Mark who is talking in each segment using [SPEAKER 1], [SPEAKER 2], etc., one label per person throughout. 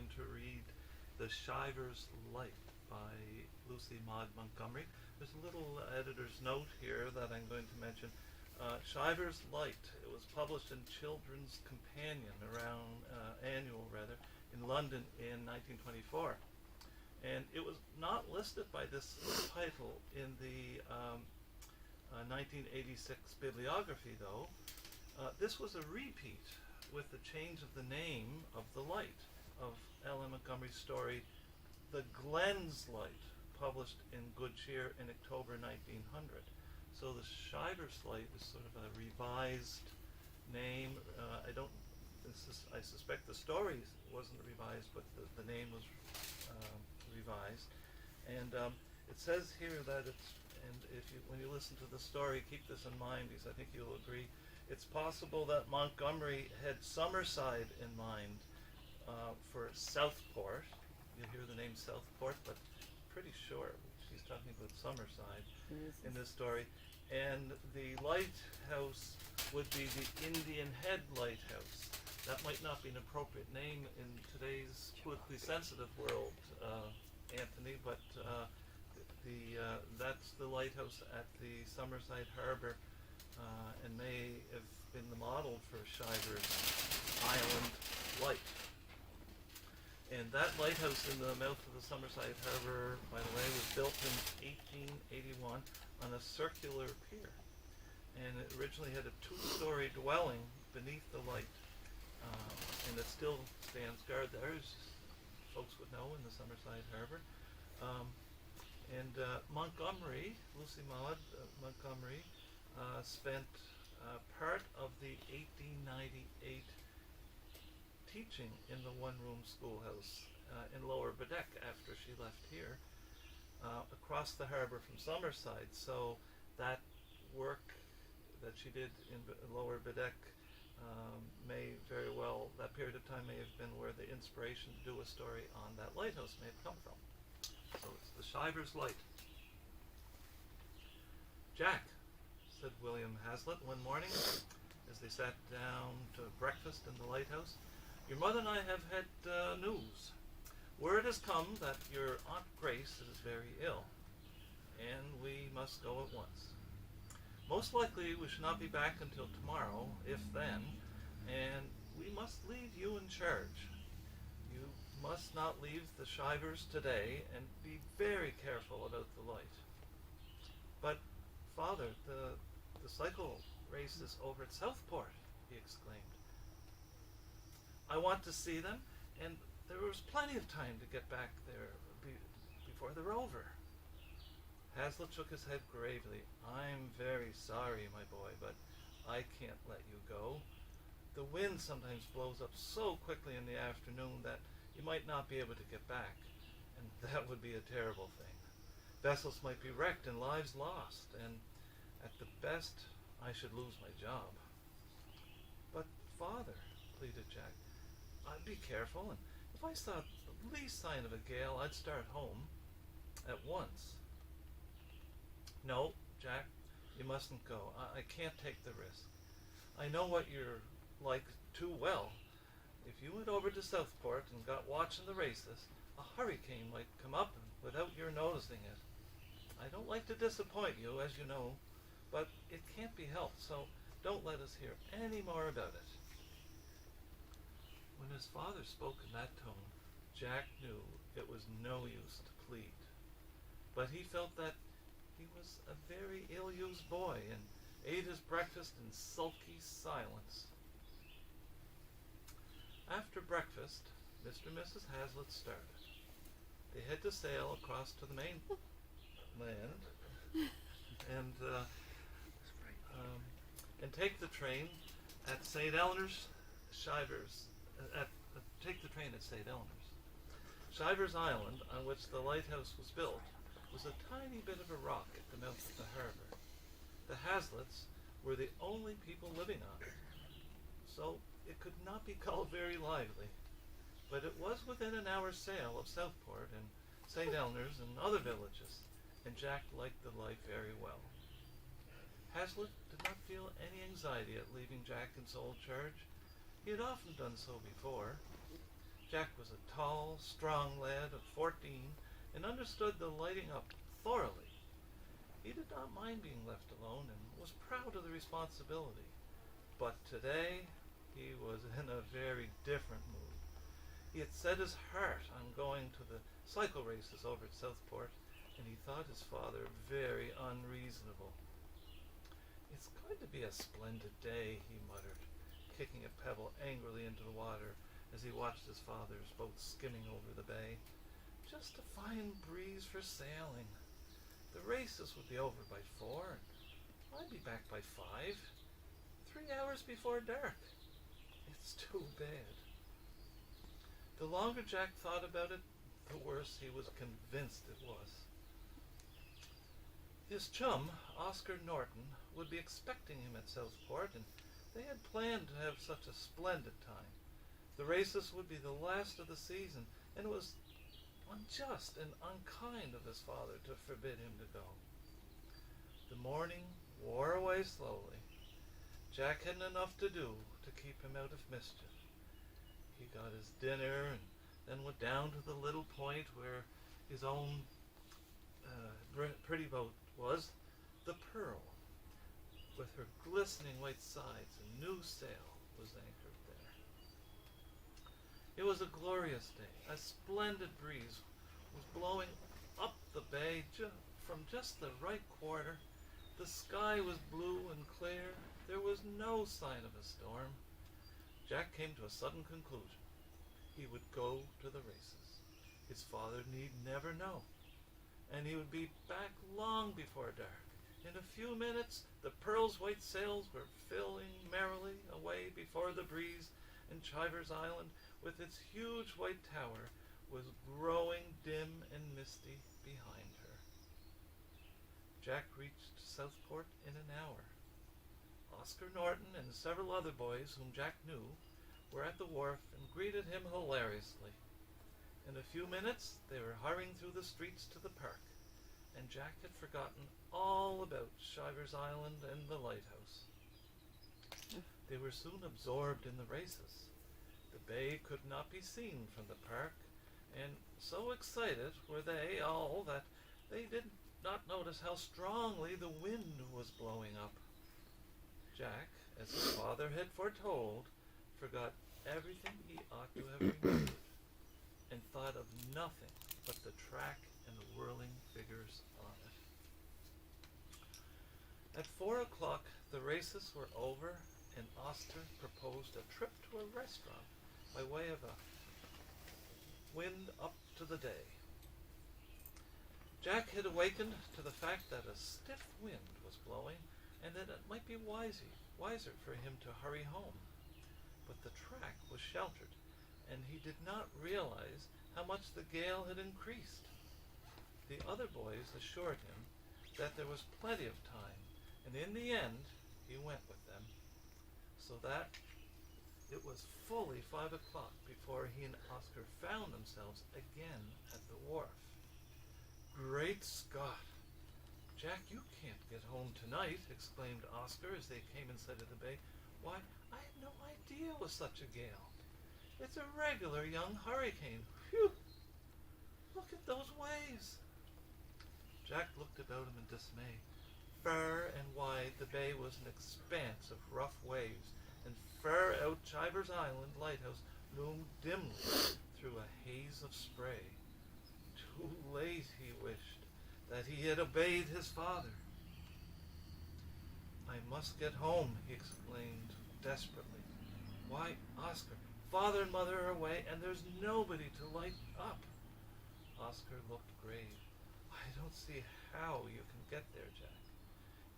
[SPEAKER 1] going to read The Chiver's Light by Lucy Maud Montgomery. There's a little editor's note here that I'm going to mention. Chiver's Light, it was published in Children's Companion annual in London in 1924. And it was not listed by this title in the 1986 bibliography, though. This was a repeat with the change of the name of the light of LM Montgomery's story, The Glen's Light, published in Good Cheer in October 1900. So the Chiver's Light is sort of a revised name. I suspect the story wasn't revised, but the name was revised. And it says here that when you listen to the story, keep this in mind, because I think you'll agree, it's possible that Montgomery had Summerside in mind for Southport. You'll hear the name Southport, but pretty sure she's talking about Summerside in this story. And the lighthouse would be the Indian Head Lighthouse. That might not be an appropriate name in today's politically sensitive world, Anthony, but that's the lighthouse at the Summerside Harbor, and may have been the model for Chiver's Island Light. And that lighthouse in the mouth of the Summerside Harbor, by the way, was built in 1881 on a circular pier. And it originally had a two-story dwelling beneath the light. And it still stands guard there, as folks would know, in the Summerside Harbor. Montgomery, Lucy Maud Montgomery, spent part of the 1898 teaching in the one-room schoolhouse in Lower Bedeck after she left here, across the harbor from Summerside. So that work that she did in Lower Bedeck that period of time may have been where the inspiration to do a story on that lighthouse may have come from. So it's the Chiver's Light. Jack, said William Hazlitt one morning as they sat down to breakfast in the lighthouse, your mother and I have had news. Word has come that your Aunt Grace is very ill, and we must go at once. Most likely we shall not be back until tomorrow, if then, and we must leave you in charge. You must not leave the Chivers today, and be very careful about the light. But, Father, the cycle race is over at Southport, he exclaimed. I want to see them, and there was plenty of time to get back there before they're over. Hazlitt shook his head gravely. I'm very sorry, my boy, but I can't let you go. The wind sometimes blows up so quickly in the afternoon that you might not be able to get back, and that would be a terrible thing. Vessels might be wrecked and lives lost, and at the best, I should lose my job. But, Father, pleaded Jack, I'd be careful, and if I saw the least sign of a gale, I'd start home at once. No, Jack, you mustn't go. I can't take the risk. I know what you're like too well. If you went over to Southport and got watching the races, a hurricane might come up without your noticing it. I don't like to disappoint you, as you know, but it can't be helped, so don't let us hear any more about it. When his father spoke in that tone, Jack knew it was no use to plead. But he felt that he was a very ill-used boy and ate his breakfast in sulky silence. After breakfast, Mr. and Mrs. Hazlitt started. They had to sail across to the mainland and take the train at St. Eleanor's Chiver's. Take the train at St. Eleanor's. Chiver's Island, on which the lighthouse was built, was a tiny bit of a rock at the mouth of the harbor. The Hazlitts were the only people living on it, so it could not be called very lively. But it was within an hour's sail of Southport and St. Eleanor's and other villages, and Jack liked the life very well. Hazlitt did not feel any anxiety at leaving Jack in sole charge. He had often done so before. Jack was a tall, strong lad of 14 and understood the lighting up thoroughly. He did not mind being left alone and was proud of the responsibility. But today he was in a very different mood. He had set his heart on going to the cycle races over at Southport, and he thought his father very unreasonable. "It's going to be a splendid day," he muttered, kicking a pebble angrily into the water as he watched his father's boat skimming over the bay. "Just a fine breeze for sailing. The races would be over by 4, and I'd be back by 5. 3 hours before dark. It's too bad." The longer Jack thought about it, the worse he was convinced it was. His chum, Oscar Norton, would be expecting him at Southport, and they had planned to have such a splendid time. The races would be the last of the season, and it was unjust and unkind of his father to forbid him to go. The morning wore away slowly. Jack had enough to do to keep him out of mischief. He got his dinner and then went down to the little point where his own pretty boat was, the Pearl, with her glistening white sides and new sail, was anchored there. It was a glorious day. A splendid breeze was blowing up the bay from just the right quarter. The sky was blue and clear. There was no sign of a storm. Jack came to a sudden conclusion. He would go to the races. His father need never know. And he would be back long before dark. In a few minutes, the Pearl's white sails were filling merrily away before the breeze, and Chiver's Island, with its huge white tower, was growing dim and misty behind her. Jack reached Southport in an hour. Oscar Norton and several other boys whom Jack knew were at the wharf and greeted him hilariously. In a few minutes they were hurrying through the streets to the park, and Jack had forgotten all about Chiver's Island and the lighthouse. They were soon absorbed in the races. The bay could not be seen from the park, and so excited were they all that they did not notice how strongly the wind was blowing up. Jack, as his father had foretold, forgot everything he ought to have remembered, and thought of nothing but the track and the whirling figures on it. At 4 o'clock the races were over, and Oscar proposed a trip to a restaurant by way of a wind up to the day. Jack had awakened to the fact that a stiff wind was blowing, and that it might be wiser for him to hurry home. But the track was sheltered, and he did not realize how much the gale had increased. The other boys assured him that there was plenty of time, and in the end he went with them, so that it was fully 5 o'clock before he and Oscar found themselves again at the wharf. "Great Scott! Jack, you can't get home tonight," exclaimed Oscar as they came in sight of the bay. "Why, I had no idea it was such a gale. It's a regular young hurricane. Phew! Look at those waves." Jack looked about him in dismay. Far and wide the bay was an expanse of rough waves, and far out Chiver's Island lighthouse loomed dimly through a haze of spray. Too late, he wished, that he had obeyed his father. "I must get home," he exclaimed desperately. "Why, Oscar, father and mother are away, and there's nobody to light up." Oscar looked grave. "I don't see how you can get there, Jack.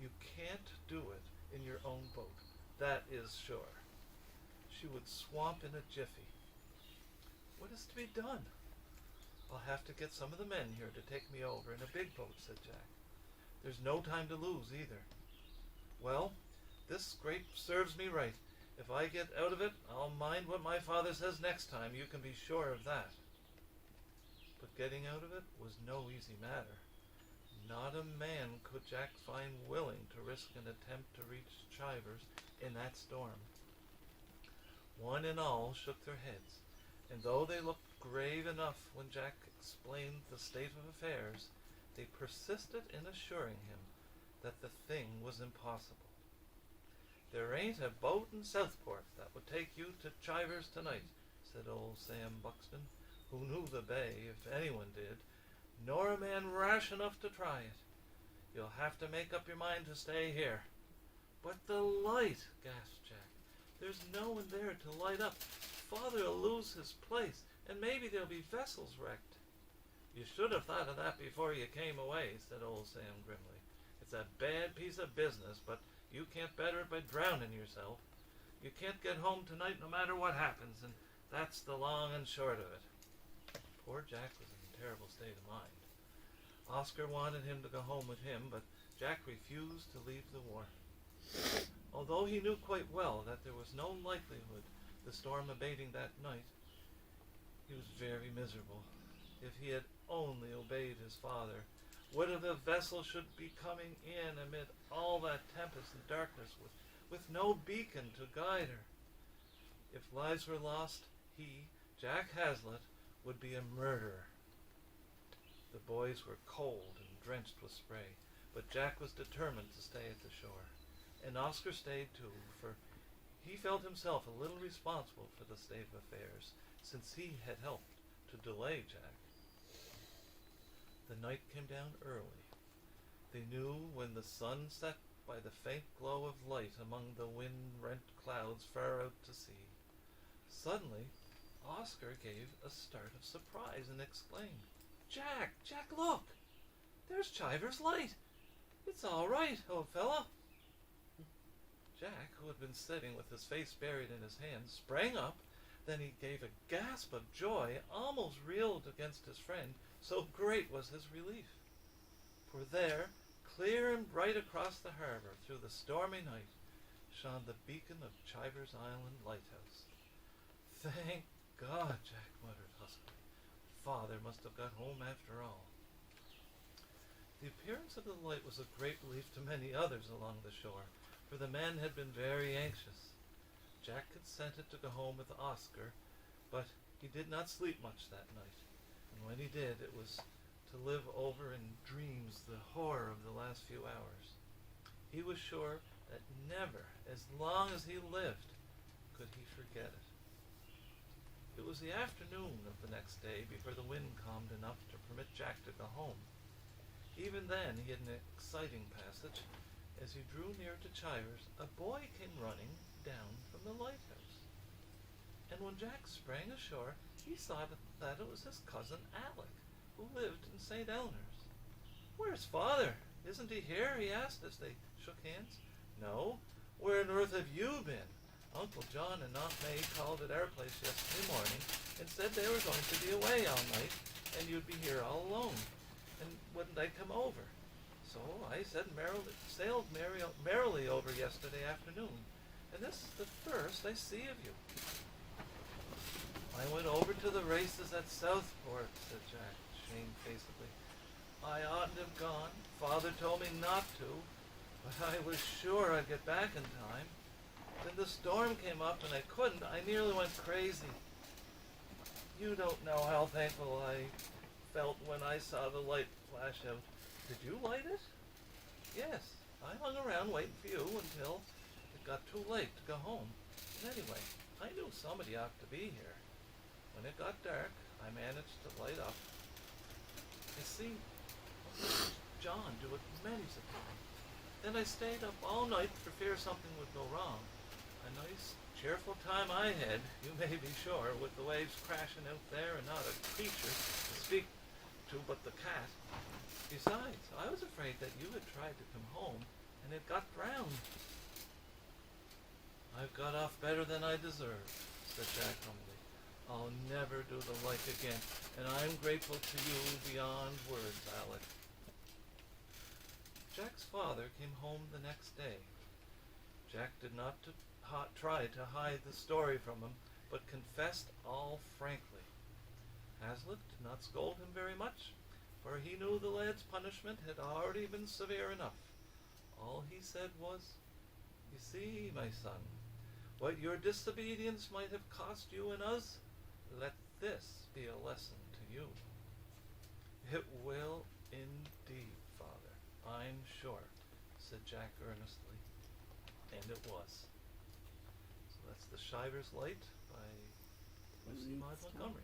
[SPEAKER 1] You can't do it in your own boat, that is sure. She would swamp in a jiffy." "What is to be done?" "I'll have to get some of the men here to take me over in a big boat," said Jack. "There's no time to lose either." "Well, this scrape serves me right. If I get out of it, I'll mind what my father says next time, you can be sure of that." But getting out of it was no easy matter. Not a man could Jack find willing to risk an attempt to reach Chiver's in that storm. One and all shook their heads, and though they looked grave enough when Jack explained the state of affairs, they persisted in assuring him that the thing was impossible. "There ain't a boat in Southport that would take you to Chiver's tonight," said old Sam Buxton, who knew the bay, if anyone did, "nor a man rash enough to try it. You'll have to make up your mind to stay here." "But the light," gasped Jack. "There's no one there to light up. Father'll lose his place, and maybe there'll be vessels wrecked." "You should have thought of that before you came away," said old Sam grimly. "It's a bad piece of business, but you can't better it by drowning yourself. You can't get home tonight no matter what happens, and that's the long and short of it." Poor Jack was in a terrible state of mind. Oscar wanted him to go home with him, but Jack refused to leave the wharf. Although he knew quite well that there was no likelihood the storm abating that night, he was very miserable. If he had only obeyed his father, what if a vessel should be coming in amid all that tempest and darkness with no beacon to guide her? If lives were lost, he, Jack Hazlitt, would be a murderer. The boys were cold and drenched with spray, but Jack was determined to stay at the shore. And Oscar stayed too, for he felt himself a little responsible for the state of affairs, since he had helped to delay Jack. The night came down early. They knew when the sun set by the faint glow of light among the wind-rent clouds far out to sea. Suddenly, Oscar gave a start of surprise and exclaimed, Jack, look! There's Chiver's light! It's all right, old fellow!" Jack, who had been sitting with his face buried in his hands, sprang up. Then he gave a gasp of joy, almost reeled against his friend, so great was his relief. For there, clear and bright across the harbor through the stormy night, shone the beacon of Chiver's Island lighthouse. "Thank God," Jack muttered huskily. "Father must have got home after all." The appearance of the light was a great relief to many others along the shore, for the men had been very anxious. Jack consented to go home with Oscar, but he did not sleep much that night, and when he did, it was to live over in dreams the horror of the last few hours. He was sure that never, as long as he lived, could he forget it. It was the afternoon of the next day before the wind calmed enough to permit Jack to go home. Even then he had an exciting passage. As he drew near to Chiver's, a boy came running down from the lighthouse. And when Jack sprang ashore, he saw that it was his cousin Alec, who lived in St. Eleanor's. "Where's Father? Isn't he here?" he asked as they shook hands. "No. Where on earth have you been? Uncle John and Aunt May called at our place yesterday morning and said they were going to be away all night and you'd be here all alone. And wouldn't I come over? So I sailed merrily over yesterday afternoon, and this is the first I see of you." "I went over to the races at Southport," said Jack, shamefacedly. "I oughtn't to have gone. Father told me not to, but I was sure I'd get back in time. Then the storm came up and I couldn't. I nearly went crazy. You don't know how thankful I felt when I saw the light flash out. Did you light it?" "Yes, I hung around waiting for you until it got too late to go home. And anyway, I knew somebody ought to be here. When it got dark, I managed to light up. You see, John do it many's a time. Then I stayed up all night for fear something would go wrong. A nice, cheerful time I had, you may be sure, with the waves crashing out there and not a creature to speak to but the cat. Besides, I was afraid that you had tried to come home and had got drowned." "I've got off better than I deserved," said Jack humbly. "I'll never do the like again, and I'm grateful to you beyond words, Alec." Jack's father came home the next day. Jack did not try to hide the story from him, but confessed all frankly. Hazlitt did not scold him very much, for he knew the lad's punishment had already been severe enough. All he said was, "You see, my son, what your disobedience might have cost you and us, Let this be a lesson to you. It will indeed, Father, I'm sure, said Jack earnestly. And it was. So that's The Shiver's Light by Lucy Maud Montgomery.